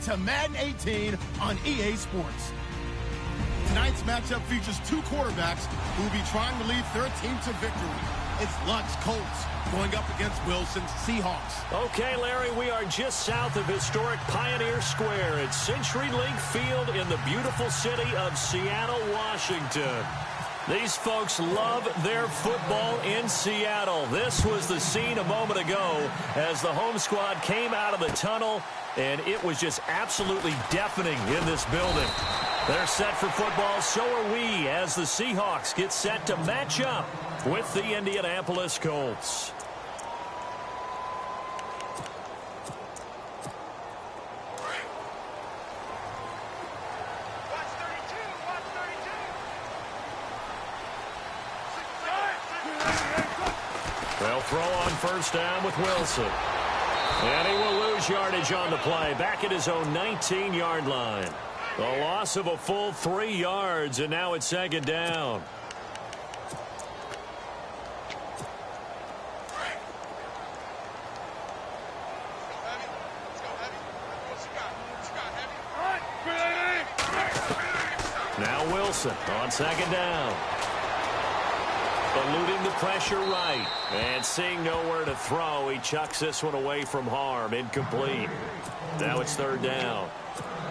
to Madden 18 on EA Sports. Tonight's matchup features two quarterbacks who will be trying to lead their team to victory. It's Luck's Colts going up against Wilson's Seahawks. Okay, Larry, we are just south of historic Pioneer Square at CenturyLink Field in the beautiful city of Seattle, Washington. These folks love their football in Seattle. This was the scene a moment ago as the home squad came out of the tunnel, and it was just absolutely deafening in this building. They're set for football, so are we, as the Seahawks get set to match up with the Indianapolis Colts. They'll throw on first down with Wilson. And he will lose yardage on the play, back at his own 19-yard line. A loss of a full 3 yards, and now it's second down. Now Wilson on second down. Eluding the pressure right. And seeing nowhere to throw, he chucks this one away from harm. Incomplete. Now it's third down.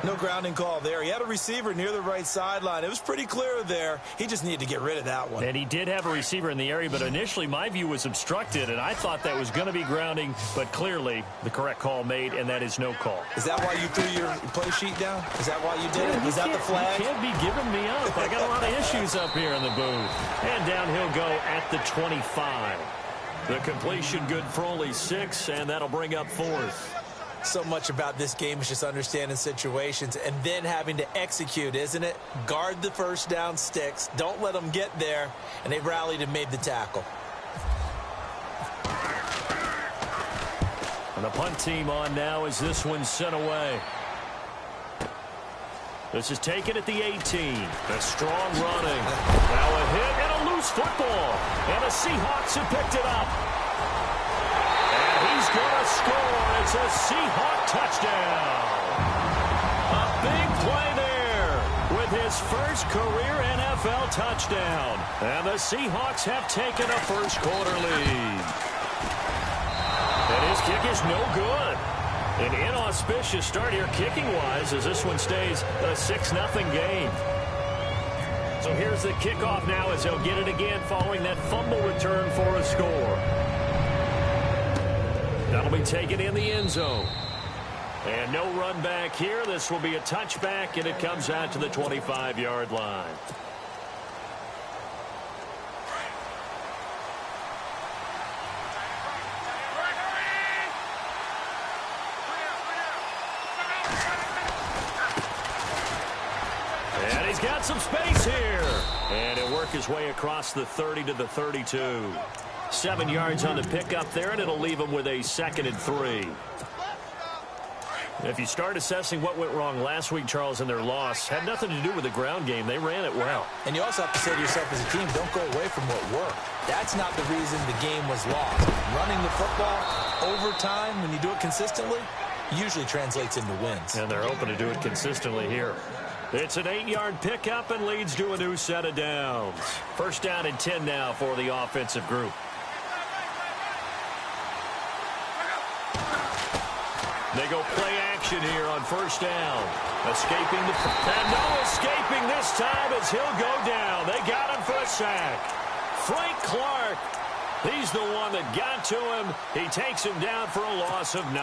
No grounding call there. He had a receiver near the right sideline. It was pretty clear there. He just needed to get rid of that one. And he did have a receiver in the area, but initially my view was obstructed, and I thought that was going to be grounding, but clearly the correct call made, and that is no call. Is that why you threw your play sheet down? Is that why you did it? Is that the flag? You can't be giving me up. I got a lot of issues up here in the booth. And down he'll go at the 25. The completion good for only 6, and that'll bring up fourth. So much about this game is just understanding situations and then having to execute, isn't it? Guard the first down sticks. Don't let them get there. And they rallied and made the tackle. And the punt team on now as this one's sent away. This is taken at the 18. A strong running. Now a hit and a loose football. And the Seahawks have picked it up. He's going to score. It's a Seahawk touchdown. A big play there with his first career NFL touchdown. And the Seahawks have taken a first-quarter lead. And his kick is no good. An inauspicious start here kicking-wise as this one stays a 6-0 game. So here's the kickoff now as he'll get it again following that fumble return for a score. That'll be taken in the end zone. And no run back here. This will be a touchback, and it comes out to the 25-yard line. And he's got some space here. And he'll work his way across the 30 to the 32. 7 yards on the pickup there, and it'll leave him with a 2nd and 3. If you start assessing what went wrong last week, Charles, in their loss, had nothing to do with the ground game. They ran it well. And you also have to say to yourself as a team, don't go away from what worked. That's not the reason the game was lost. Running the football over time, when you do it consistently, usually translates into wins. And they're hoping to do it consistently here. It's an 8-yard pickup and leads to a new set of downs. First down and 10 now for the offensive group. They go play action here on first down. Escaping the... And no escaping this time as he'll go down. They got him for a sack. Frank Clark. He's the one that got to him. He takes him down for a loss of 9.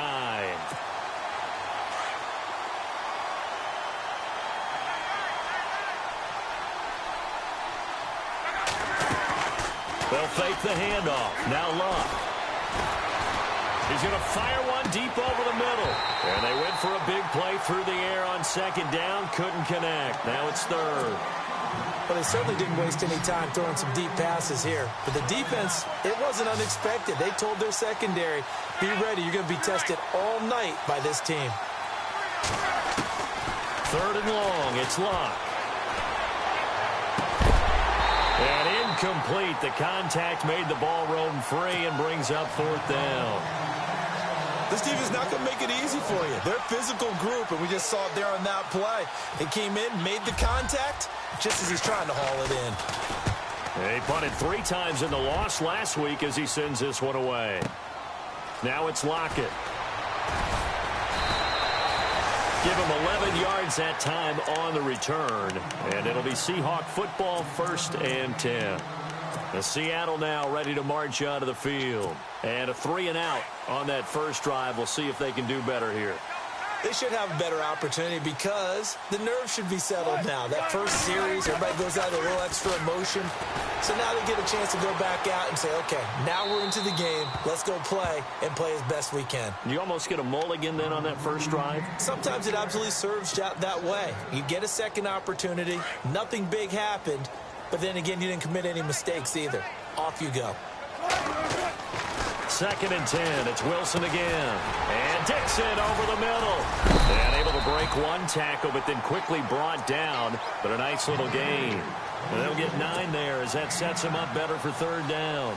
They'll fake the handoff. Now Luck. He's going to fire one deep over the middle. And they went for a big play through the air on second down. Couldn't connect. Now it's third. Well, they certainly didn't waste any time throwing some deep passes here. But the defense, it wasn't unexpected. They told their secondary, be ready. You're going to be tested all night by this team. Third and long. It's Luck. And incomplete. The contact made the ball roam free and brings up fourth down. This team is not going to make it easy for you. They're a physical group, and we just saw it there on that play. He came in, made the contact, just as he's trying to haul it in. He punted 3 times in the loss last week as he sends this one away. Now it's Lockett. Give him 11 yards that time on the return, and it'll be Seahawk football, 1st and 10. The Seattle now ready to march out of the field. And a 3-and-out on that first drive. We'll see if they can do better here. They should have a better opportunity because the nerves should be settled now. That first series, everybody goes out with a little extra emotion. So now they get a chance to go back out and say, okay, now we're into the game. Let's go play and play as best we can. You almost get a mulligan then on that first drive? Sometimes it absolutely serves that way. You get a second opportunity. Nothing big happened. But then again, you didn't commit any mistakes either. Off you go. 2nd and 10. It's Wilson again. And Dixon over the middle. And able to break one tackle, but then quickly brought down. But a nice little gain. And they'll get 9 there as that sets them up better for 3rd down.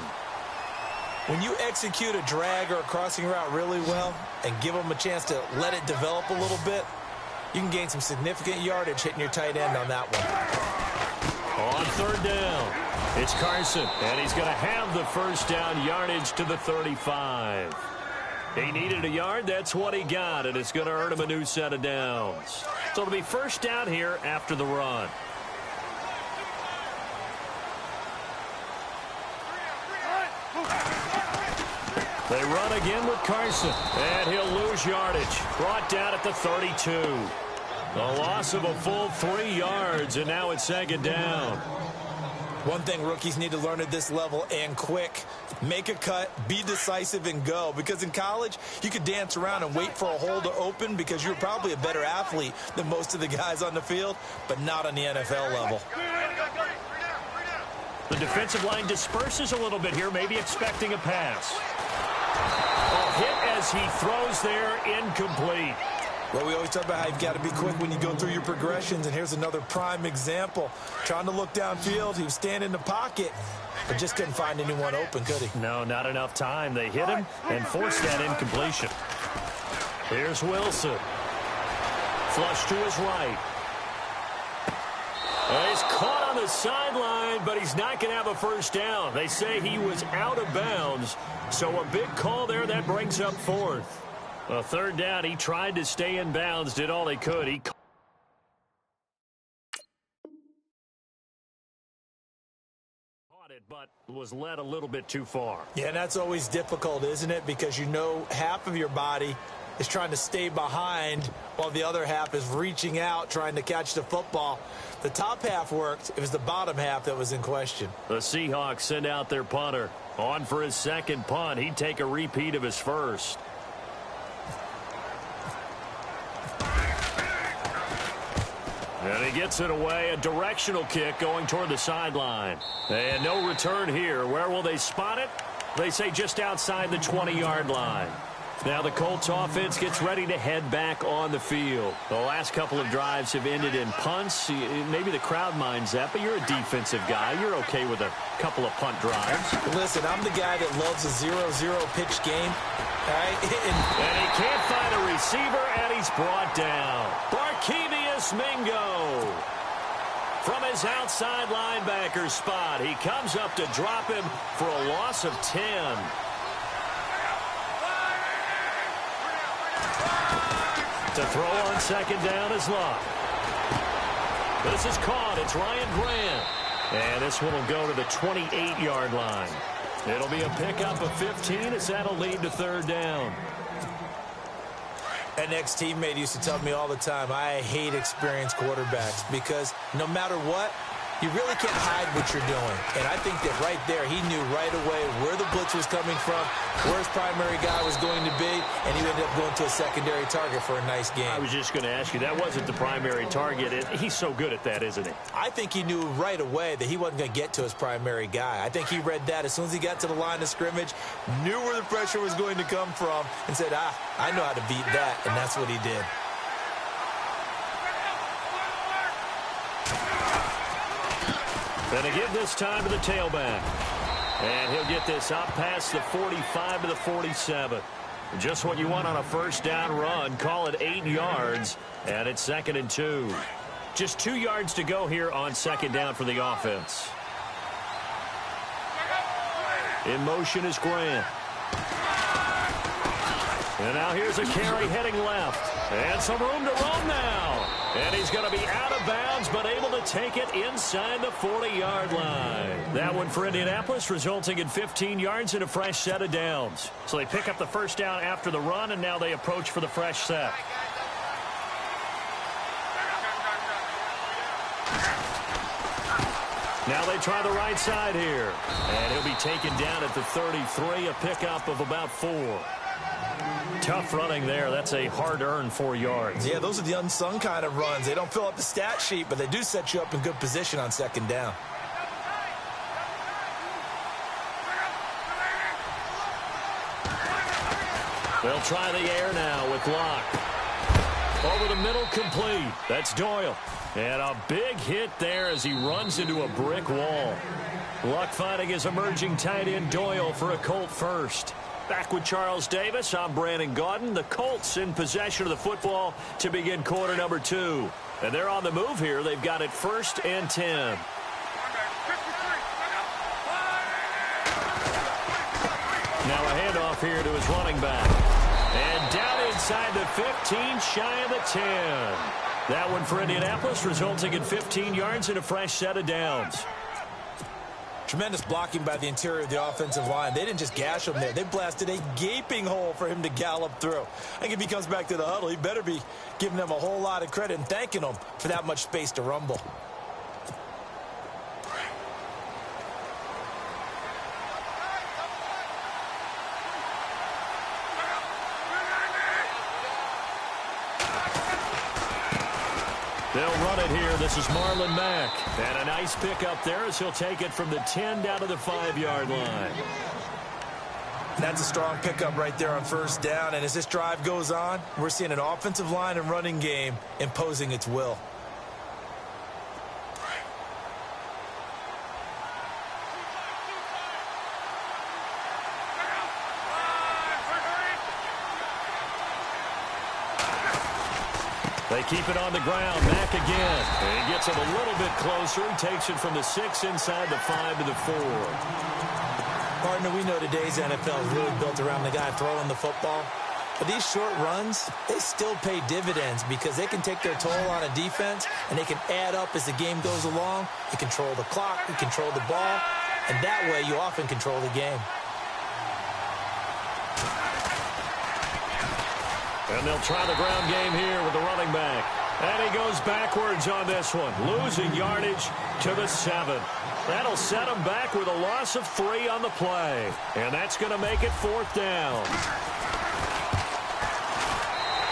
When you execute a drag or a crossing route really well and give them a chance to let it develop a little bit, you can gain some significant yardage hitting your tight end on that one. On 3rd down, it's Carson, and he's going to have the first down yardage to the 35. He needed a yard. That's what he got, and it's going to earn him a new set of downs. So it'll be 1st down here after the run. They run again with Carson, and he'll lose yardage. Brought down at the 32. A loss of a full 3 yards, and now it's 2nd down. One thing rookies need to learn at this level, and quick, make a cut, be decisive, and go. Because in college, you could dance around and wait for a hole to open because you're probably a better athlete than most of the guys on the field, but not on the NFL level. The defensive line disperses a little bit here, maybe expecting a pass. A hit as he throws there, incomplete. Well, we always talk about how you've got to be quick when you go through your progressions, and here's another prime example. Trying to look downfield, he was standing in the pocket, but just couldn't find anyone open, could he? No, not enough time. They hit him and forced that incompletion. Here's Wilson. Flush to his right. He's caught on the sideline, but he's not going to have a first down. They say he was out of bounds, so a big call there that brings up 4th. A 3rd down, he tried to stay in bounds, did all he could. He caught it, but was led a little bit too far. Yeah, and that's always difficult, isn't it? Because you know half of your body is trying to stay behind while the other half is reaching out, trying to catch the football. The top half worked. It was the bottom half that was in question. The Seahawks send out their punter. On for his 2nd punt. He'd take a repeat of his first. And he gets it away, a directional kick going toward the sideline. And no return here. Where will they spot it? They say just outside the 20-yard line. Now the Colts offense gets ready to head back on the field. The last couple of drives have ended in punts. Maybe the crowd minds that, but you're a defensive guy. You're okay with a couple of punt drives. Listen, I'm the guy that loves a 0-0 pitch game. All right? And he can't find a receiver, and he's brought down. Barkevius Mingo. From his outside linebacker spot, he comes up to drop him for a loss of 10. To throw on 2nd down is Luck. This is caught. It's Ryan Grant. And this one will go to the 28-yard line. It'll be a pickup of 15 as that'll lead to 3rd down. An ex-teammate used to tell me all the time, I hate experienced quarterbacks because no matter what, you really can't hide what you're doing. And I think that right there, he knew right away where the blitz was coming from, where his primary guy was going to be, and he ended up going to a secondary target for a nice game. I was just going to ask you, that wasn't the primary target. He's so good at that, isn't he? I think he knew right away that he wasn't going to get to his primary guy. I think he read that as soon as he got to the line of scrimmage, knew where the pressure was going to come from, and said, I know how to beat that, and that's what he did. And to give this time to the tailback. And he'll get this up past the 45 to the 47. Just what you want on a first down run. Call it 8 yards, and it's 2nd and 2. Just 2 yards to go here on 2nd down for the offense. In motion is Grant. And now here's a carry heading left. And some room to roam now. And he's going to be out of bounds, but able to take it inside the 40-yard line. That one for Indianapolis, resulting in 15 yards and a fresh set of downs. So they pick up the first down after the run, and now they approach for the fresh set. Now they try the right side here. And he'll be taken down at the 33, a pickup of about 4. Tough running there. That's a hard-earned 4 yards. Yeah, those are the unsung kind of runs. They don't fill up the stat sheet, but they do set you up in good position on 2nd down. They'll try the air now with Locke. Over the middle, complete. That's Doyle. And a big hit there as he runs into a brick wall. Luck finding his emerging tight end Doyle for a Colt first. Back with Charles Davis, I'm Brandon Gaudin. The Colts in possession of the football to begin quarter number 2. And they're on the move here. They've got it 1st and 10. Now a handoff here to his running back. And down inside the 15, shy of the 10. That one for Indianapolis, resulting in 15 yards and a fresh set of downs. Tremendous blocking by the interior of the offensive line. They didn't just gash him there. They blasted a gaping hole for him to gallop through. I think if he comes back to the huddle, he better be giving them a whole lot of credit and thanking them for that much space to rumble. They'll run it here. This is Marlon Mack. And a nice pickup there as he'll take it from the 10 down to the 5-yard line. That's a strong pickup right there on 1st down. And as this drive goes on, we're seeing an offensive line and running game imposing its will. They keep it on the ground. Mack again. And he gets it a little bit closer. He takes it from the 6 inside the 5 to the 4. Partner, we know today's NFL is really built around the guy throwing the football. But these short runs, they still pay dividends because they can take their toll on a defense and they can add up as the game goes along. You control the clock, you control the ball, and that way you often control the game. And they'll try the ground game here with the running back. And he goes backwards on this one, losing yardage to the 7. That'll set him back with a loss of 3 on the play. And that's going to make it 4th down.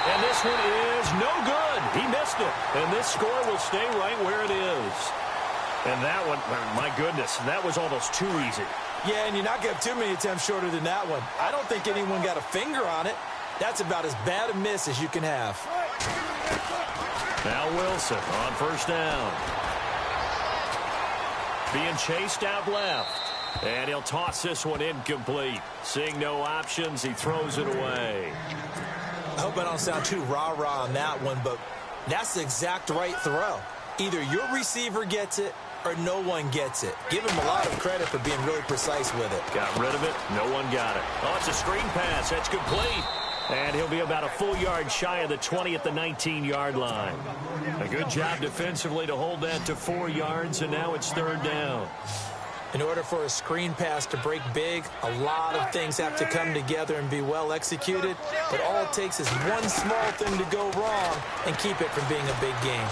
And this one is no good. He missed it. And this score will stay right where it is. And that one, my goodness, that was almost too easy. Yeah, and you're not going to have too many attempts shorter than that one. I don't think anyone got a finger on it. That's about as bad a miss as you can have. Now Wilson on 1st down. Being chased out left. And he'll toss this one incomplete. Seeing no options, he throws it away. I hope I don't sound too rah-rah on that one, but that's the exact right throw. Either your receiver gets it or no one gets it. Give him a lot of credit for being really precise with it. Got rid of it. No one got it. Oh, it's a screen pass. That's complete. And he'll be about a full yard shy of the 20 at the 19-yard line. A good job defensively to hold that to 4 yards, and now it's 3rd down. In order for a screen pass to break big, a lot of things have to come together and be well executed, but all it takes is one small thing to go wrong and keep it from being a big game.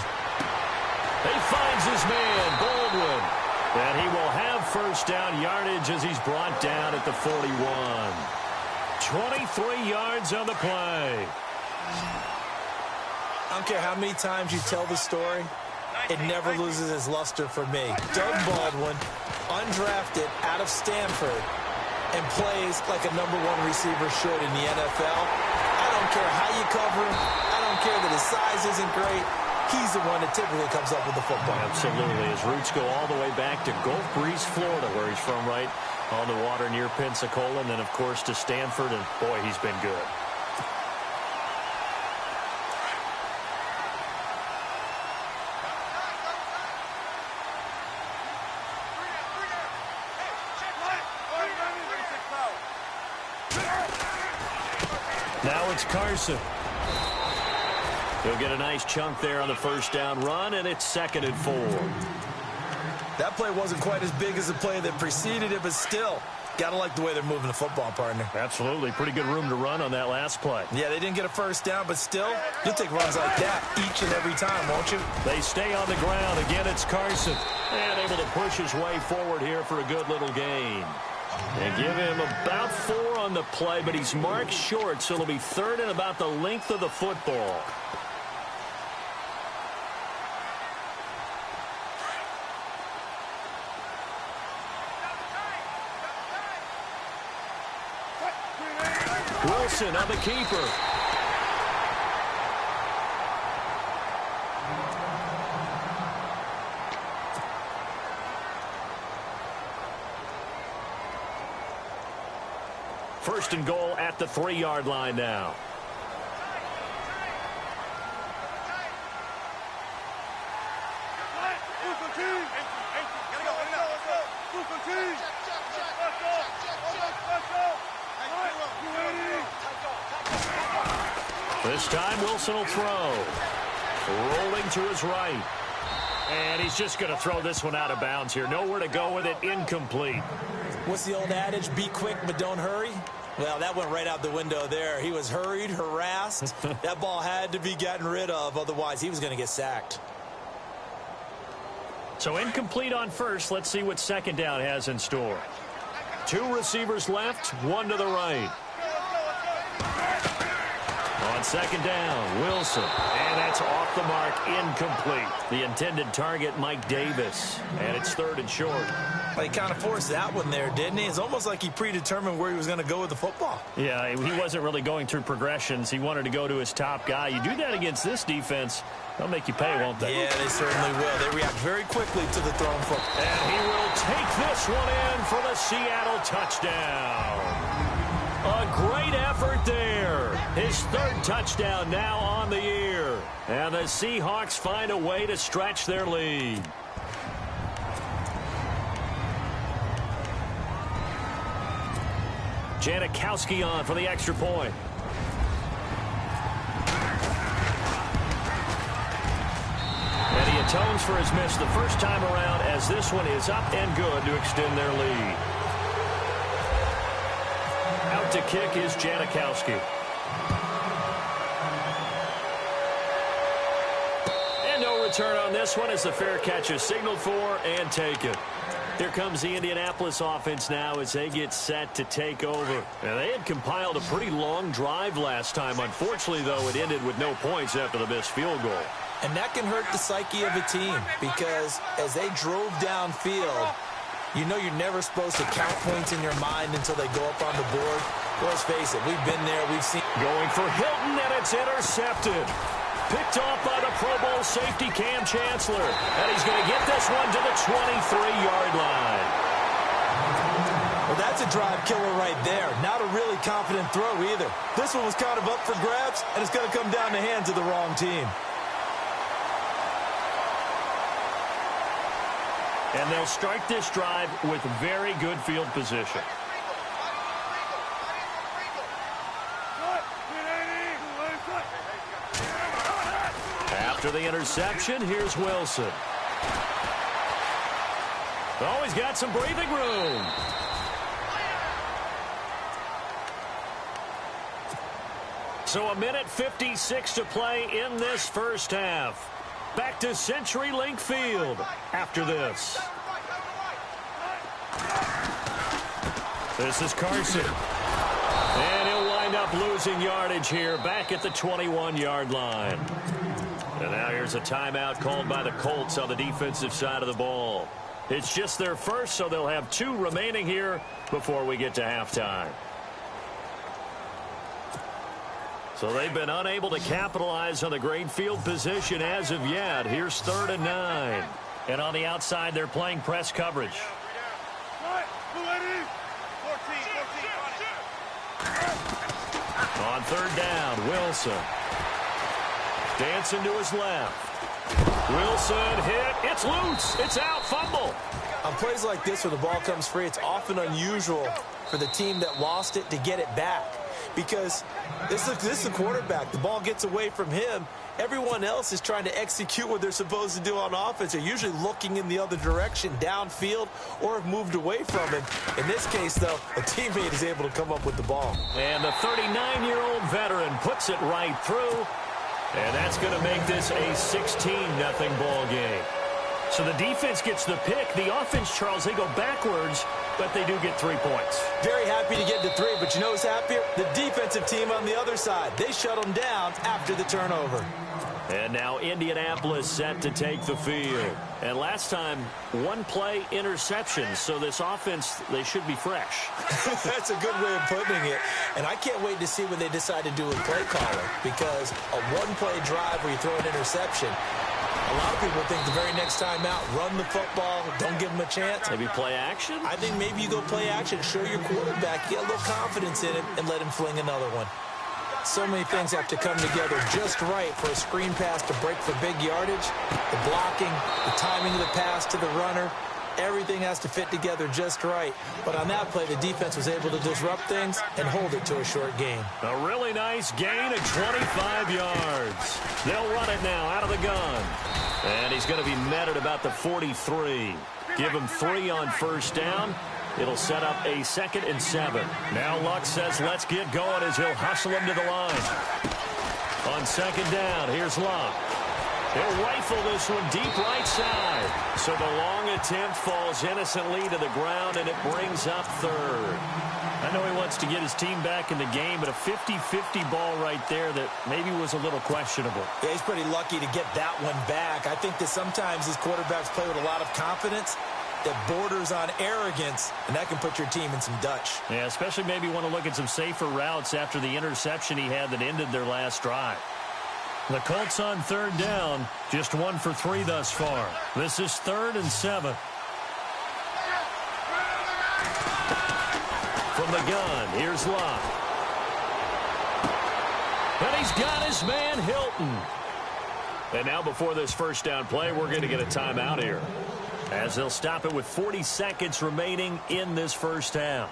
He finds his man, Baldwin, and he will have 1st down yardage as he's brought down at the 41. 23 yards on the play. I don't care how many times you tell the story, it never loses its luster for me. Doug Baldwin, undrafted out of Stanford, and plays like a #1 receiver should in the NFL. I don't care how you cover him. I don't care that his size isn't great. He's the one that typically comes up with the football. Absolutely. His roots go all the way back to Gulf Breeze, Florida, where he's from, right on the water near Pensacola, and then, of course, to Stanford, and, boy, he's been good. Now it's Carson. He'll get a nice chunk there on the first down run, and it's 2nd and 4. That play wasn't quite as big as the play that preceded it, but still, got to like the way they're moving the football, partner. Absolutely. Pretty good room to run on that last play. Yeah, they didn't get a first down, but still, you'll take runs like that each and every time, won't you? They stay on the ground. Again, it's Carson. And able to push his way forward here for a good little gain. They give him about 4 on the play, but he's marked short, so it'll be 3rd and about the length of the football. Wilson on the keeper. First and goal at the 3-yard line now. This time Wilson will throw. Rolling to his right. And he's just going to throw this one out of bounds here. Nowhere to go with it. Incomplete. What's the old adage? Be quick, but don't hurry. Well, that went right out the window there. He was hurried, harassed. That ball had to be gotten rid of. Otherwise, he was going to get sacked. So incomplete on first. Let's see what 2nd down has in store. 2 receivers left, 1 to the right. On 2nd down, Wilson. And that's off the mark, incomplete. The intended target, Mike Davis. And it's 3rd and short. Well, he kind of forced that one there, didn't he? It's almost like he predetermined where he was going to go with the football. Yeah, he wasn't really going through progressions. He wanted to go to his top guy. You do that against this defense, they'll make you pay, won't they? Yeah, they certainly will. They react very quickly to the thrown football. And he will take this one in for the Seattle touchdown. A great effort there. His 3rd touchdown now on the year. And the Seahawks find a way to stretch their lead. Janikowski on for the extra point. And he atones for his miss the first time around, as this one is up and good to extend their lead. Out to kick is Janikowski. And no return on this one as the fair catch is signaled for and taken. Here comes the Indianapolis offense now as they get set to take over. And they had compiled a pretty long drive last time. Unfortunately, though, it ended with no points after the missed field goal. And that can hurt the psyche of a team because as they drove downfield, you know you're never supposed to count points in your mind until they go up on the board. Well, let's face it, we've been there, we've seen. Going for Hilton, and it's intercepted. Picked off by the Pro Bowl safety Cam Chancellor. And he's going to get this one to the 23-yard line. Well, that's a drive killer right there. Not a really confident throw either. This one was kind of up for grabs, and it's going to come down the hands of the wrong team. And they'll start this drive with very good field position. After the interception, here's Wilson. Oh, he's got some breathing room. So 1:56 to play in this first half. Back to CenturyLink Field after this. This is Carson. And he'll wind up losing yardage here back at the 21-yard line. And now here's a timeout called by the Colts on the defensive side of the ball. It's just their first, so they'll have 2 remaining here before we get to halftime. So they've been unable to capitalize on the great field position as of yet. Here's 3rd and 9. And on the outside, they're playing press coverage. On 3rd down, Wilson. Dancing to his left. Wilson hit. It's loose. It's out. Fumble. On plays like this where the ball comes free, it's often unusual for the team that lost it to get it back. because this is a quarterback. The ball gets away from him. Everyone else is trying to execute what they're supposed to do on offense. They're usually looking in the other direction, downfield, or have moved away from him. In this case, though, a teammate is able to come up with the ball. And the 39-year-old veteran puts it right through. And that's going to make this a 16-0 ball game. So the defense gets the pick. The offense, Charles, they go backwards, but they do get 3 points. Very happy to get to 3, but you know who's happier? The defensive team on the other side. They shut them down after the turnover. And now Indianapolis set to take the field. And last time, one play interception. So this offense, they should be fresh. That's a good way of putting it. And I can't wait to see what they decide to do with play calling, because a one-play drive where you throw an interception, a lot of people think the very next time out, run the football, don't give them a chance. Maybe play action? I think maybe you go play action, show your quarterback, get a little confidence in him, and let him fling another one. So many things have to come together just right for a screen pass to break for big yardage. The blocking, the timing of the pass to the runner, everything has to fit together just right. But on that play, the defense was able to disrupt things and hold it to a short gain. A really nice gain of 25 yards. They'll run it now out of the gun. And he's going to be met at about the 43. Give him 3 on first down. It'll set up a 2nd and 7. Now Luck says let's get going as he'll hustle him to the line. On 2nd down, here's Luck. He'll rifle this one deep right side. So the long attempt falls innocently to the ground, and it brings up 3rd. I know he wants to get his team back in the game, but a 50-50 ball right there that maybe was a little questionable. Yeah, he's pretty lucky to get that one back. I think that sometimes these quarterbacks play with a lot of confidence that borders on arrogance, and that can put your team in some Dutch. Yeah, especially maybe want to look at some safer routes after the interception he had that ended their last drive. The Colts on 3rd down, just 1 for 3 thus far. This is 3rd and 7. From the gun, here's Locke. And he's got his man Hilton. And now before this first down play, we're going to get a timeout here, as they'll stop it with 40 seconds remaining in this first half.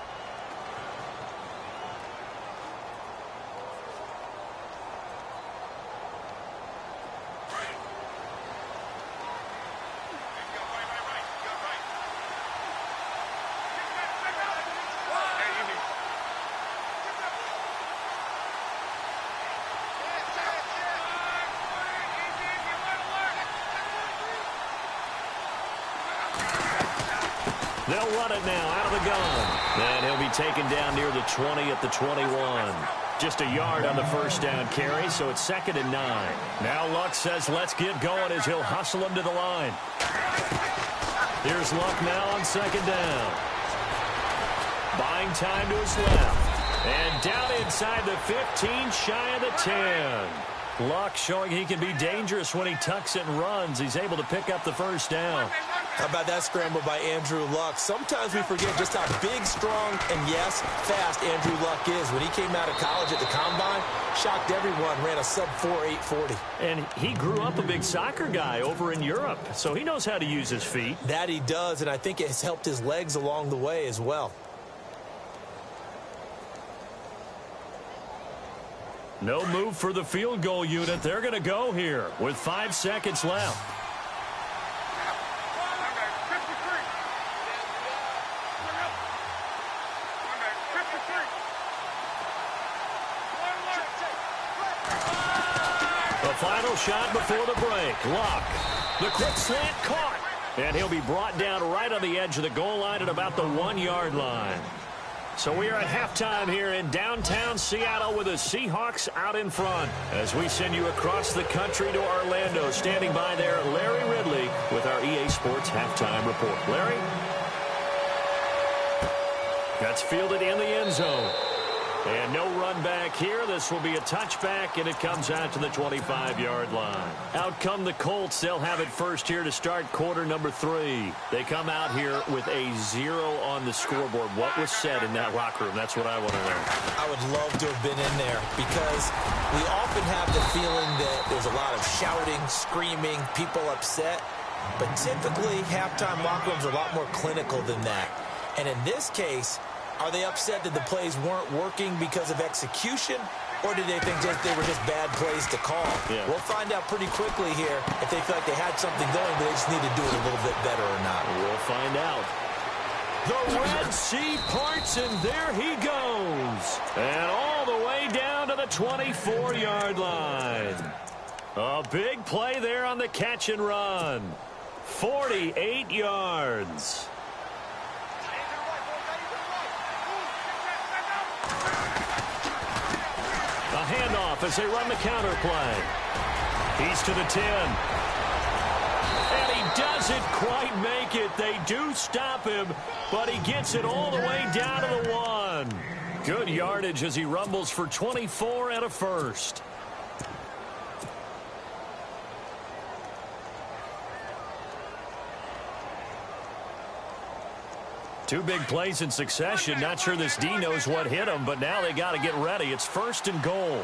They'll run it now out of the gun. And he'll be taken down near the 20 at the 21. Just a yard on the first down carry, so it's 2nd and 9. Now Luck says let's get going as he'll hustle him to the line. Here's Luck now on 2nd down. Buying time to his left. And down inside the 15, shy of the 10. Luck showing he can be dangerous when he tucks it and runs. He's able to pick up the first down. How about that scramble by Andrew Luck? Sometimes we forget just how big, strong, and, yes, fast Andrew Luck is. When he came out of college at the Combine, shocked everyone, ran a sub-4 840. And he grew up a big soccer guy over in Europe, so he knows how to use his feet. That he does, and I think it has helped his legs along the way as well. No move for the field goal unit. They're going to go here with 5 seconds left. The final shot before the break. Luck. The quick slant caught. And he'll be brought down right on the edge of the goal line at about the 1-yard line. So we are at halftime here in downtown Seattle with the Seahawks out in front. As we send you across the country to Orlando, standing by there, Larry Ridley with our EA Sports Halftime Report. Larry? That's fielded in the end zone. And no run back here. This will be a touchback, and it comes out to the 25-yard line. Out come the Colts. They'll have it first here to start quarter number 3. They come out here with a 0 on the scoreboard. What was said in that locker room? That's what I want to know. I would love to have been in there, because we often have the feeling that there's a lot of shouting, screaming, people upset. But typically, halftime locker rooms are a lot more clinical than that. And in this case, Are they upset that the plays weren't working because of execution, or did they think they were just bad plays to call? Yeah. We'll find out pretty quickly here if they feel like they had something going, but they just need to do it a little bit better or not. We'll find out. The Red Sea parts, and there he goes. And all the way down to the 24-yard line. A big play there on the catch and run. 48 yards. A handoff as they run the counter play. He's to the 10. And he doesn't quite make it. They do stop him, but he gets it all the way down to the 1. Good yardage as he rumbles for 24 and a first. Two big plays in succession. Not sure this D knows what hit him, but now they got to get ready. It's 1st and goal.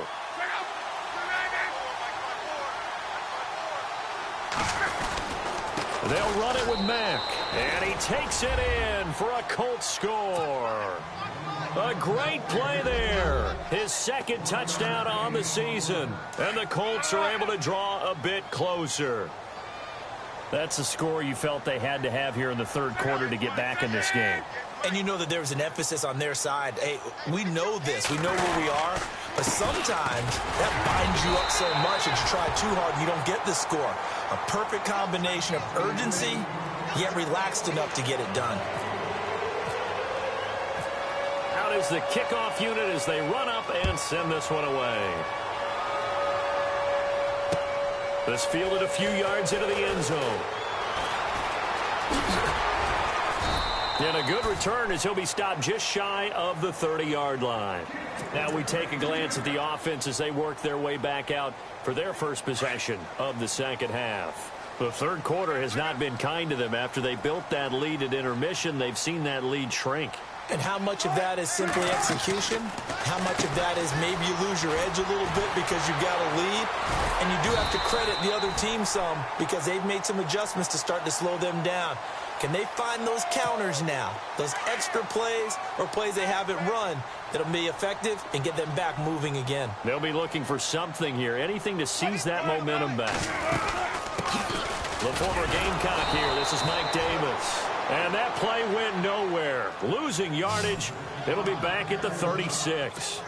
They'll run it with Mack, and he takes it in for a Colts score. A great play there. His 2nd touchdown on the season, and the Colts are able to draw a bit closer. That's a score you felt they had to have here in the 3rd quarter to get back in this game. And you know that there was an emphasis on their side. Hey, we know this. We know where we are. But sometimes that binds you up so much that you try too hard and you don't get the score. A perfect combination of urgency, yet relaxed enough to get it done. Out is the kickoff unit as they run up and send this one away. This fielded a few yards into the end zone. And a good return as he'll be stopped just shy of the 30-yard line. Now we take a glance at the offense as they work their way back out for their first possession of the 2nd half. The 3rd quarter has not been kind to them. After they built that lead at intermission, they've seen that lead shrink. And how much of that is simply execution? How much of that is maybe you lose your edge a little bit because you've got a lead? And you do have to credit the other team some because they've made some adjustments to start to slow them down. Can they find those counters now, those extra plays or plays they haven't run that'll be effective and get them back moving again? They'll be looking for something here, anything to seize that momentum back. The former Gamecock here, this is Mike Davis. And that play went nowhere. Losing yardage. It'll be back at the 36.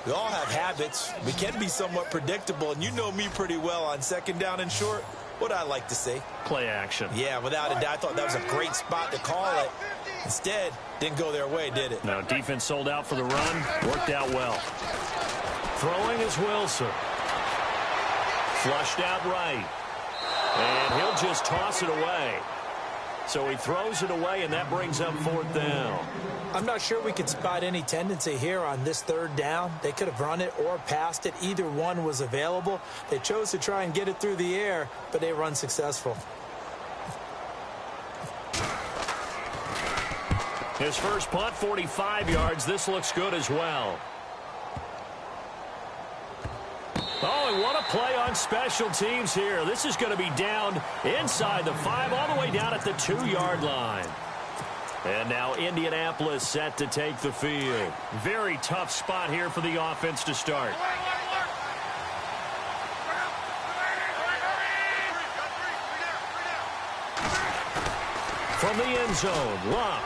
We all have habits. We can be somewhat predictable, and you know me pretty well on 2nd down and short. What I like to say? Play action. Yeah, without a doubt. I thought that was a great spot to call it. Instead, didn't go their way, did it? No, defense sold out for the run. Worked out well. Throwing is Wilson. Flushed out right. And he'll just toss it away. So he throws it away, and that brings up 4th down. I'm not sure we could spot any tendency here on this 3rd down. They could have run it or passed it. Either one was available. They chose to try and get it through the air, but they were unsuccessful. His first punt, 45 yards. This looks good as well. Oh, and what a play on special teams here. This is going to be down inside the 5, all the way down at the 2-yard line. And now Indianapolis set to take the field. Very tough spot here for the offense to start. From the end zone, Locke.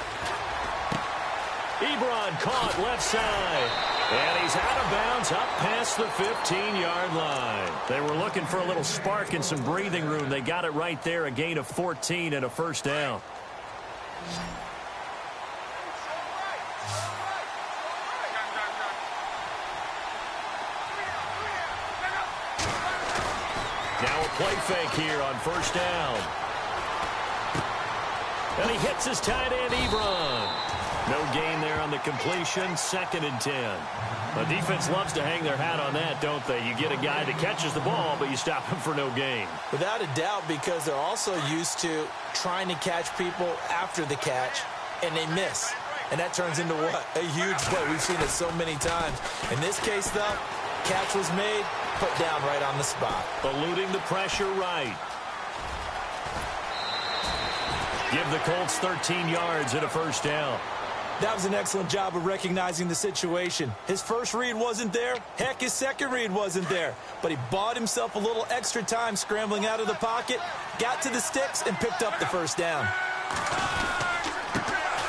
Ebron caught left side. And he's out of bounds up past the 15-yard line. They were looking for a little spark and some breathing room. They got it right there, a gain of 14 and a 1st down. Now a play fake here on 1st down. And he hits his tight end, Ebron. No gain there on the completion. 2nd and 10. The defense loves to hang their hat on that, don't they? You get a guy that catches the ball, but you stop him for no gain. Without a doubt, because they're also used to trying to catch people after the catch, and they miss. And that turns into what? A huge play. We've seen it so many times. In this case, though, catch was made, put down right on the spot. Eluding the pressure right. Give the Colts 13 yards and a 1st down. That was an excellent job of recognizing the situation. His first read wasn't there. Heck, his second read wasn't there. But he bought himself a little extra time scrambling out of the pocket, got to the sticks, and picked up the first down.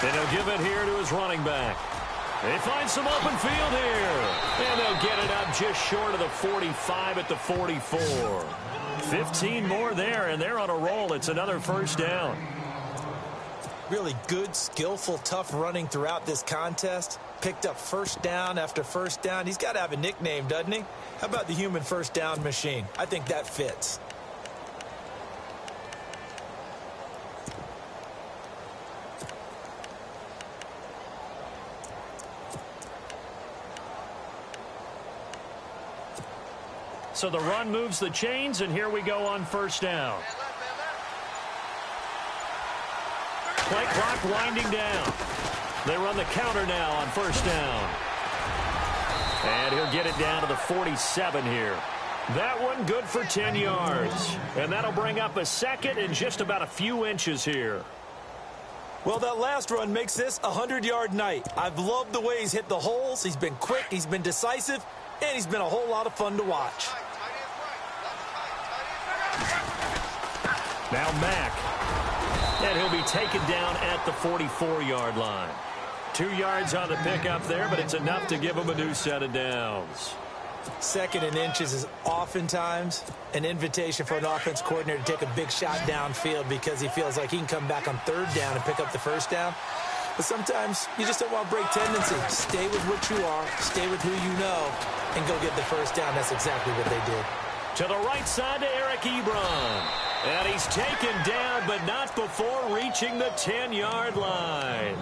And he'll give it here to his running back. They find some open field here. And they'll get it up just short of the 45 at the 44. 15 more there, and they're on a roll. It's another first down. Really good, skillful, tough running throughout this contest. Picked up first down after first down. He's got to have a nickname, doesn't he? How about the human first down machine? I think that fits. So the run moves the chains, and here we go on first down. Play clock winding down. They run the counter now on first down. And he'll get it down to the 47 here. That one good for 10 yards. And that'll bring up a second and just about a few inches here. Well, that last run makes this a 100-yard night. I've loved the way he's hit the holes. He's been quick, he's been decisive, and he's been a whole lot of fun to watch. Now Mack. And he'll be taken down at the 44-yard line. 2 yards on the pickup there, but it's enough to give him a new set of downs. Second and inches is oftentimes an invitation for an offense coordinator to take a big shot downfield because he feels like he can come back on third down and pick up the first down. But sometimes you just don't want to break tendency. Stay with what you are, stay with who you know, and go get the first down. That's exactly what they did. To the right side to Eric Ebron. And he's taken down, but not before reaching the 10-yard line.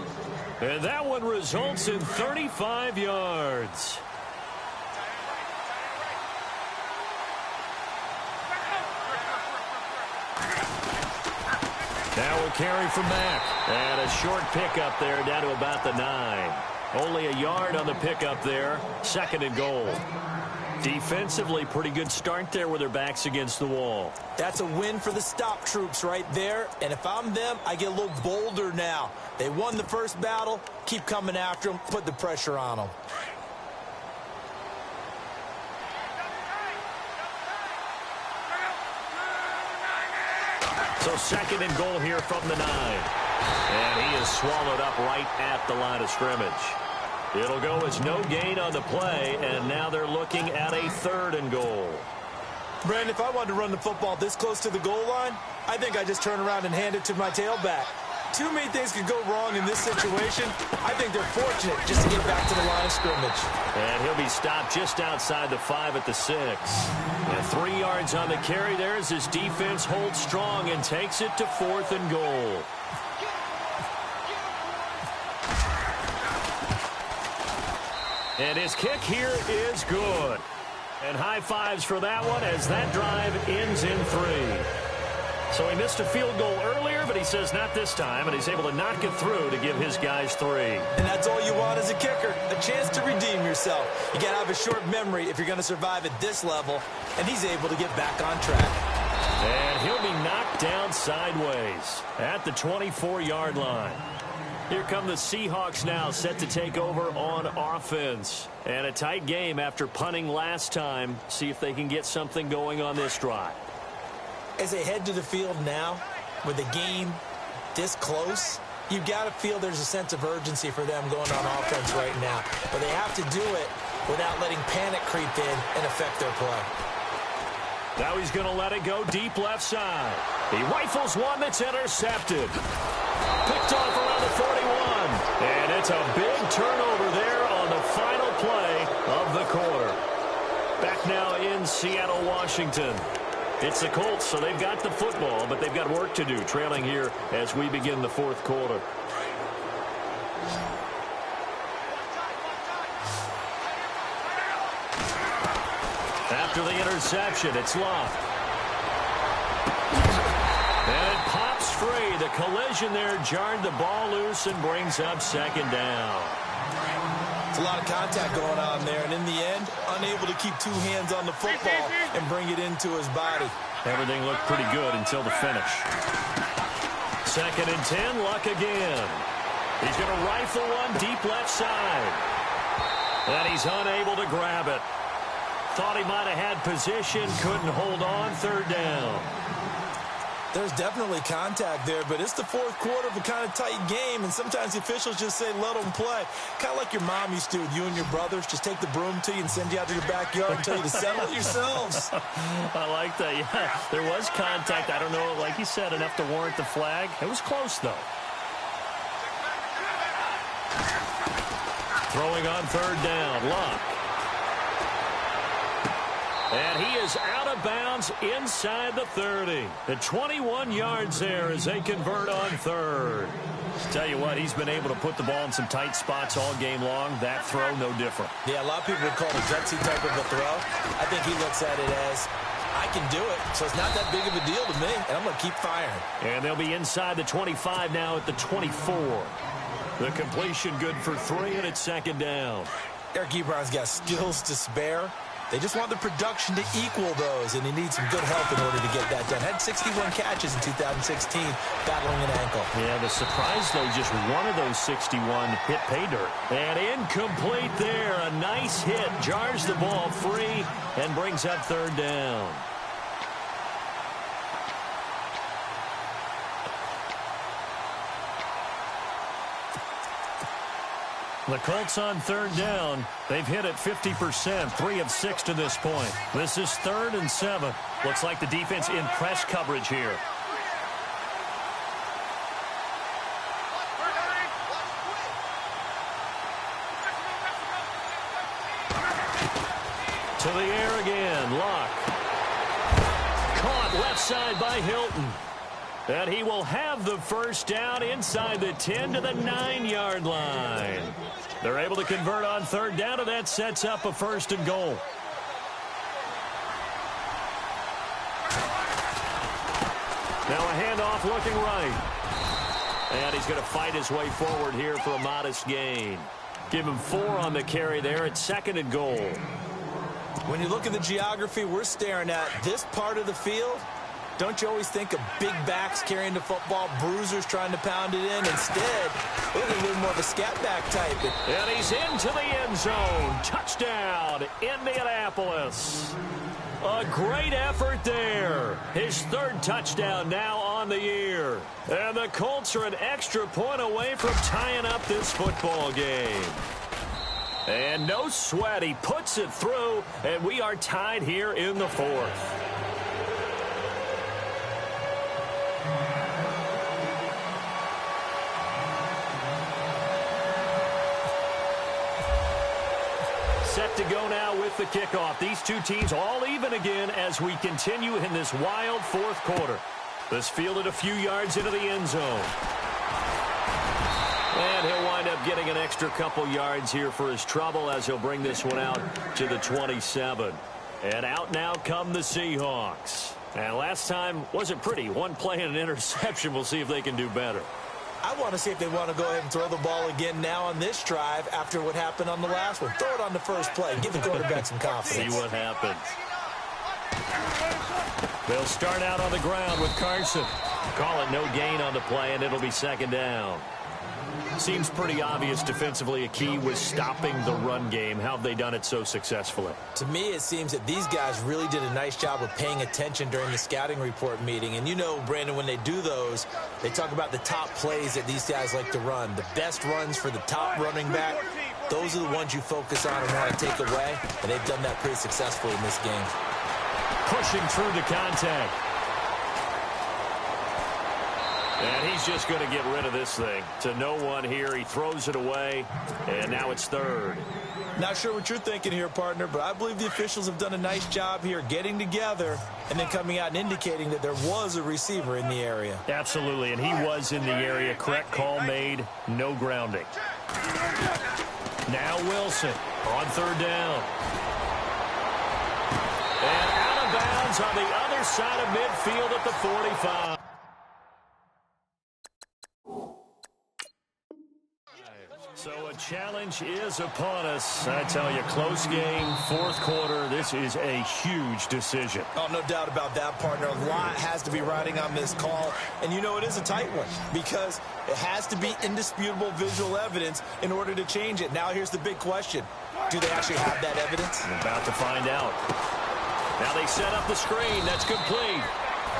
And that one results in 35 yards. Now we'll carry from Mack. And a short pickup there down to about the 9. Only a yard on the pickup there. Second and goal. Defensively, pretty good start there with their backs against the wall. That's a win for the stop troops right there. And if I'm them, I get a little bolder now. They won the first battle. Keep coming after them. Put the pressure on them. So second and goal here from the 9. And he is swallowed up right at the line of scrimmage. It'll go as no gain on the play, and now they're looking at a third and goal. Brandon, if I wanted to run the football this close to the goal line, I think I just turn around and hand it to my tailback. Too many things could go wrong in this situation. I think they're fortunate just to get back to the line of scrimmage. And he'll be stopped just outside the 5 at the 6. And 3 yards on the carry there as his defense holds strong and takes it to fourth and goal. And his kick here is good. And high fives for that one as that drive ends in 3. So he missed a field goal earlier, but he says not this time, and he's able to knock it through to give his guys 3. And that's all you want as a kicker, a chance to redeem yourself. You got to have a short memory if you're going to survive at this level, and he's able to get back on track. And he'll be knocked down sideways at the 24-yard line. Here come the Seahawks now, set to take over on offense. And a tight game after punting last time. See if they can get something going on this drive. As they head to the field now, with the game this close, you've got to feel there's a sense of urgency for them going on offense right now. But they have to do it without letting panic creep in and affect their play. Now he's going to let it go deep left side. He rifles one that's intercepted. Picked off around the 41. And it's a big turnover there on the final play of the quarter. Back now in Seattle, Washington. It's the Colts, so they've got the football, but they've got work to do, trailing here as we begin the fourth quarter. After the interception, it's Love. And it pops free. The collision there jarred the ball loose and brings up second down. It's a lot of contact going on there, and in the end, unable to keep two hands on the football and bring it into his body. Everything looked pretty good until the finish. Second and 10, Luck again. He's going to rifle one deep left side. And he's unable to grab it. Thought he might have had position, couldn't hold on, third down. There's definitely contact there, but it's the fourth quarter of a kind of tight game, and sometimes the officials just say, let them play. Kind of like your mom used to with you and your brothers. Just take the broom to you and send you out to the backyard and tell you to settle it yourselves. I like that, yeah. There was contact. I don't know, like you said, enough to warrant the flag. It was close, though. Throwing on third down, Luck. And he is out of bounds inside the 30. At 21 yards there as they convert on third. Tell you what, he's been able to put the ball in some tight spots all game long. That throw, no different. Yeah, a lot of people would call it a gutsy type of a throw. I think he looks at it as, I can do it, so it's not that big of a deal to me, and I'm going to keep firing. And they'll be inside the 25 now at the 24. The completion good for 3, and it's second down. Eric Ebron's got skills to spare. They just want the production to equal those, and he needs some good help in order to get that done. Had 61 catches in 2016, battling an ankle. Yeah, the surprise, though, just one of those 61 hit pay dirt. And incomplete there. A nice hit. Jars the ball free and brings up third down. The Colts on third down. They've hit it 50%, 3 of 6 to this point. This is 3rd and 7. Looks like the defense in press coverage here. To the air again, Luck. Caught left side by Hilton. And he will have the first down inside the 10 to the 9-yard line. They're able to convert on third down, and that sets up a 1st and goal. Now a handoff looking right. And he's going to fight his way forward here for a modest gain. Give him 4 on the carry there at 2nd and goal. When you look at the geography we're staring at, this part of the field, don't you always think of big backs carrying the football, bruisers trying to pound it in? Instead, we're a little more of a scat back type. And he's into the end zone. Touchdown, Indianapolis. A great effort there. His 3rd touchdown now on the year. And the Colts are an extra point away from tying up this football game. And no sweat. He puts it through, and we are tied here in the 4th. Set to go now with the kickoff. These two teams all even again as we continue in this wild 4th quarter. This fielded a few yards into the end zone. And he'll wind up getting an extra couple yards here for his trouble as he'll bring this one out to the 27. And out now come the Seahawks. And last time wasn't pretty. One play and an interception. We'll see if they can do better. I want to see if they want to go ahead and throw the ball again now on this drive after what happened on the last one. Throw it on the first play. Give the quarterback some confidence. See what happens. They'll start out on the ground with Carson. Call it no gain on the play, and it'll be 2nd down. Seems pretty obvious defensively a key was stopping the run game. How have they done it so successfully? To me, it seems that these guys really did a nice job of paying attention during the scouting report meeting. And you know, Brandon, when they do those, they talk about the top plays that these guys like to run. The best runs for the top running back, those are the ones you focus on and want to take away. And they've done that pretty successfully in this game. Pushing through the contact. And he's just going to get rid of this thing. To no one here. He throws it away. And now it's 3rd. Not sure what you're thinking here, partner, but I believe the officials have done a nice job here getting together and then coming out and indicating that there was a receiver in the area. Absolutely, and he was in the area. Correct call made. No grounding. Now Wilson on 3rd down. And out of bounds on the other side of midfield at the 45. So a challenge is upon us. I tell you, close game, fourth quarter. This is a huge decision. Oh, no doubt about that, partner. A lot has to be riding on this call. And you know it is a tight one because it has to be indisputable visual evidence in order to change it. Now here's the big question. Do they actually have that evidence? We're about to find out. Now they set up the screen. That's complete.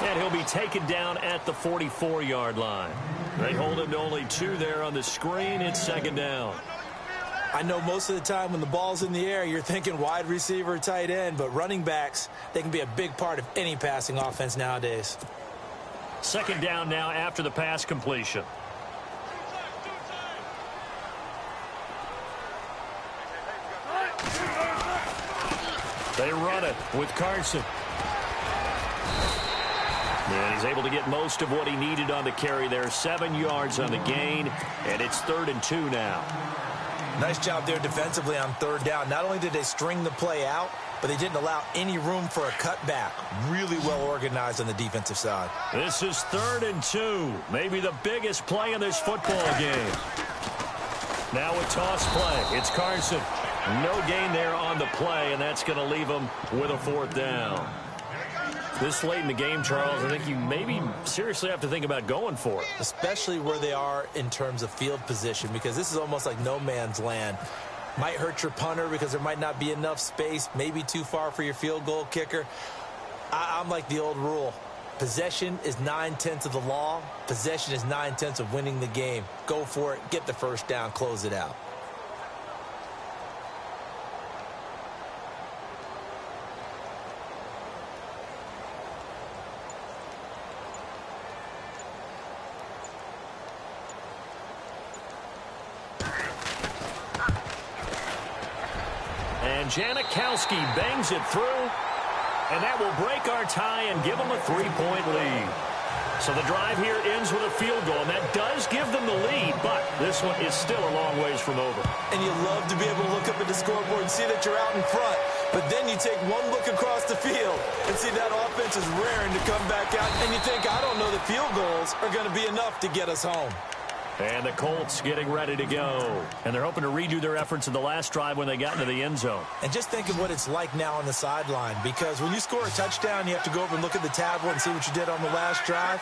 And he'll be taken down at the 44-yard line. They hold him to only 2 there on the screen. It's second down. I know most of the time when the ball's in the air, you're thinking wide receiver, tight end, but running backs, they can be a big part of any passing offense nowadays. Second down now after the pass completion. They run it with Carson. And he's able to get most of what he needed on the carry there. 7 yards on the gain, and it's 3rd and 2 now. Nice job there defensively on 3rd down. Not only did they string the play out, but they didn't allow any room for a cutback. Really well organized on the defensive side. This is 3rd and 2. Maybe the biggest play in this football game. Now a toss play. It's Carson. No gain there on the play, and that's going to leave him with a 4th down. This late in the game, Charles, I think you maybe seriously have to think about going for it. Especially where they are in terms of field position, because this is almost like no man's land. Might hurt your punter because there might not be enough space, maybe too far for your field goal kicker. I'm like the old rule. Possession is 9/10 of the law. Possession is 9/10 of winning the game. Go for it, get the first down, close it out. Janikowski bangs it through, and that will break our tie and give them a 3-point lead. So the drive here ends with a field goal, and that does give them the lead, but this one is still a long ways from over. And you love to be able to look up at the scoreboard and see that you're out in front, but then you take one look across the field and see that offense is raring to come back out, and you think, I don't know that field goals are going to be enough to get us home. And the Colts getting ready to go. And they're hoping to redo their efforts in the last drive when they got into the end zone. And just think of what it's like now on the sideline, because when you score a touchdown, you have to go over and look at the tablet and see what you did on the last drive.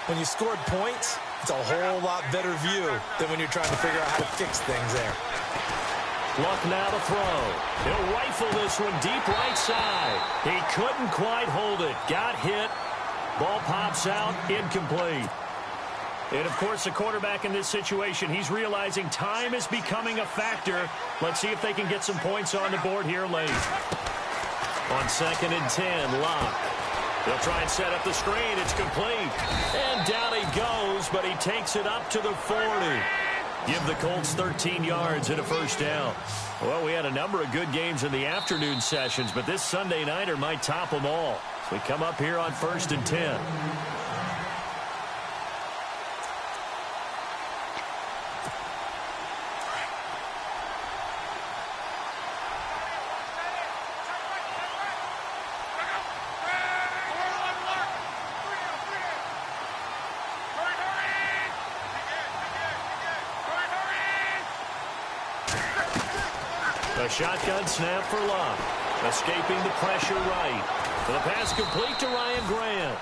When you scored points, it's a whole lot better view than when you're trying to figure out how to fix things there. Luck now to throw. He'll rifle this one deep right side. He couldn't quite hold it. Got hit. Ball pops out. Incomplete. And, of course, the quarterback in this situation, he's realizing time is becoming a factor. Let's see if they can get some points on the board here late. On 2nd and 10, Locke. They'll try and set up the screen. It's complete. And down he goes, but he takes it up to the 40. Give the Colts 13 yards and a first down. Well, we had a number of good games in the afternoon sessions, but this Sunday nighter might top them all. So we come up here on 1st and 10. A shotgun snap for Locke. Escaping the pressure right. For the pass complete to Ryan Grant.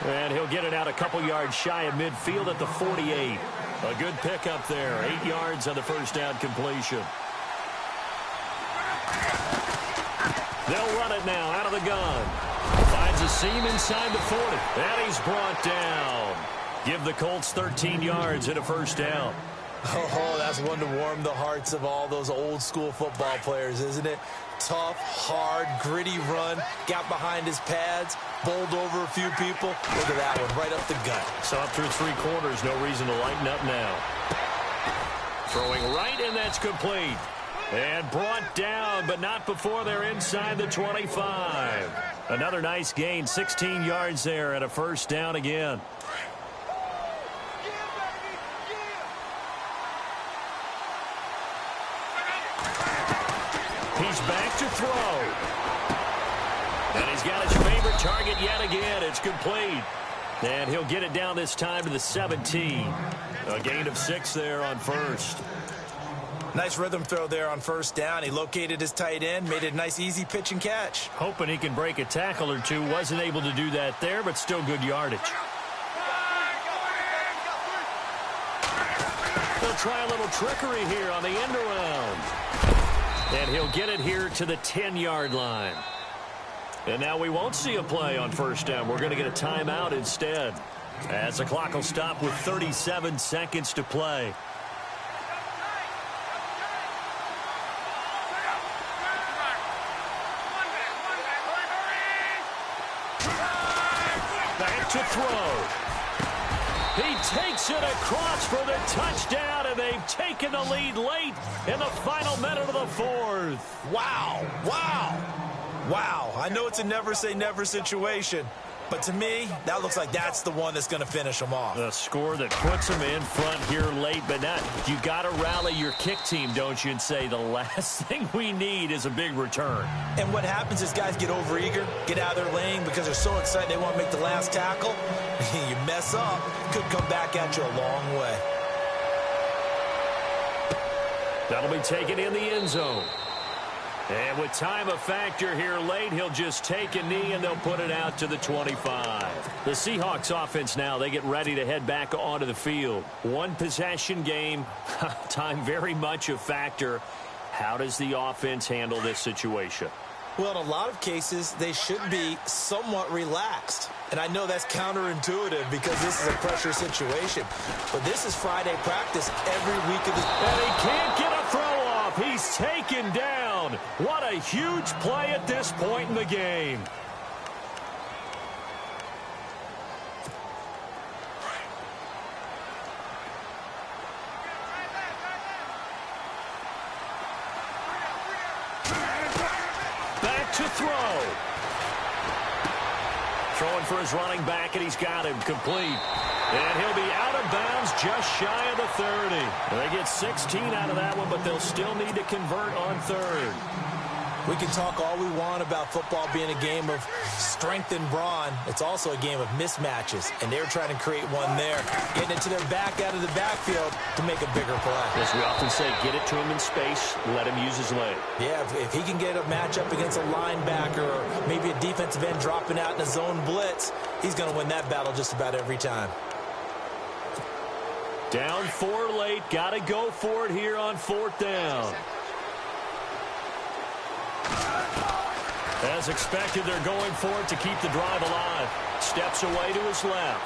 And he'll get it out a couple yards shy of midfield at the 48. A good pickup there. 8 yards on the first down completion. They'll run it now out of the gun. Finds a seam inside the 40. And he's brought down. Give the Colts 13 yards and a first down. Oh, that's one to warm the hearts of all those old-school football players, isn't it? Tough, hard, gritty run, got behind his pads, bowled over a few people. Look at that one, right up the gut. So up through 3 quarters, no reason to lighten up now. Throwing right, and that's complete. And brought down, but not before they're inside the 25. Another nice gain, 16 yards there, and a first down again. He's back to throw. And he's got his favorite target yet again. It's complete. And he'll get it down this time to the 17. A gain of 6 there on first. Nice rhythm throw there on first down. He located his tight end, made it a nice easy pitch and catch. Hoping he can break a tackle or two. Wasn't able to do that there, but still good yardage. They'll try a little trickery here on the end around. And he'll get it here to the 10-yard line. And now we won't see a play on first down. We're going to get a timeout instead, as the clock will stop with 37 seconds to play. Back to throw. He takes it across for the touchdown, and they've taken the lead late in the final minute of the fourth. Wow. Wow. Wow. I know it's a never-say-never situation, but to me, that looks like that's the one that's going to finish them off. The score that puts them in front here late, but not. You got to rally your kick team, don't you, and say the last thing we need is a big return. And what happens is guys get overeager, get out of their lane because they're so excited they want to make the last tackle. You mess up, could come back at you a long way. That'll be taken in the end zone. And with time a factor here late, he'll just take a knee and they'll put it out to the 25. The Seahawks offense now, they get ready to head back onto the field. One possession game, time very much a factor. How does the offense handle this situation? Well, in a lot of cases, they should be somewhat relaxed. And I know that's counterintuitive because this is a pressure situation. But this is Friday practice every week of the... And he can't get a throw off. He's taken down. What a huge play at this point in the game. Back to throw. Throwing for his running back, and he's got him complete. And he'll be out of bounds just shy of the 30. They get 16 out of that one, but they'll still need to convert on third. We can talk all we want about football being a game of strength and brawn. It's also a game of mismatches, and they're trying to create one there, getting it to their back out of the backfield to make a bigger play. As we often say, get it to him in space, let him use his leg. Yeah, if he can get a matchup against a linebacker or maybe a defensive end dropping out in a zone blitz, he's going to win that battle just about every time. Down 4 late, got to go for it here on fourth down. As expected, they're going for it to keep the drive alive. Steps away to his left.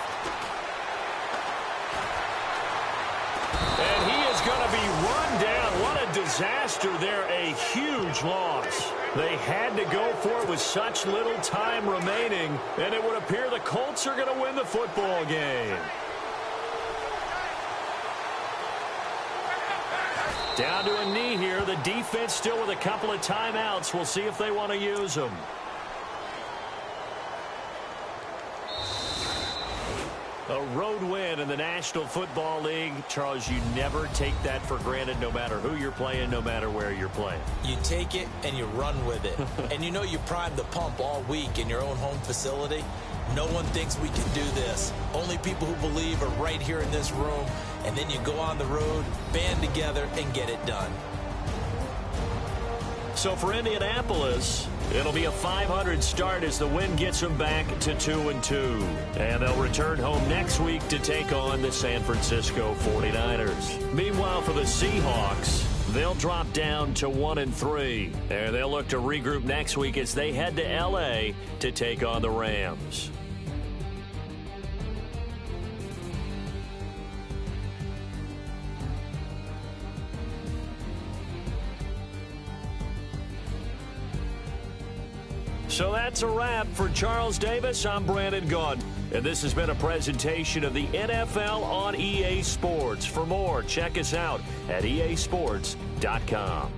And he is going to be run down. What a disaster there. A huge loss. They had to go for it with such little time remaining, and it would appear the Colts are going to win the football game. Down to a knee here. The defense still with a couple of timeouts. We'll see if they want to use them. A road win in the National Football League. Charles, you never take that for granted no matter who you're playing, no matter where you're playing. You take it and you run with it. And you know you primed the pump all week in your own home facility. No one thinks we can do this. Only people who believe are right here in this room. And then you go on the road, band together, and get it done. So for Indianapolis, it'll be a 500 start as the win gets them back to 2-2. And they'll return home next week to take on the San Francisco 49ers. Meanwhile, for the Seahawks, they'll drop down to 1-3. And they'll look to regroup next week as they head to L.A. to take on the Rams. So that's a wrap. For Charles Davis, I'm Brandon Gaudin. And this has been a presentation of the NFL on EA Sports. For more, check us out at easports.com.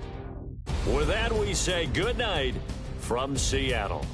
With that, we say good night from Seattle.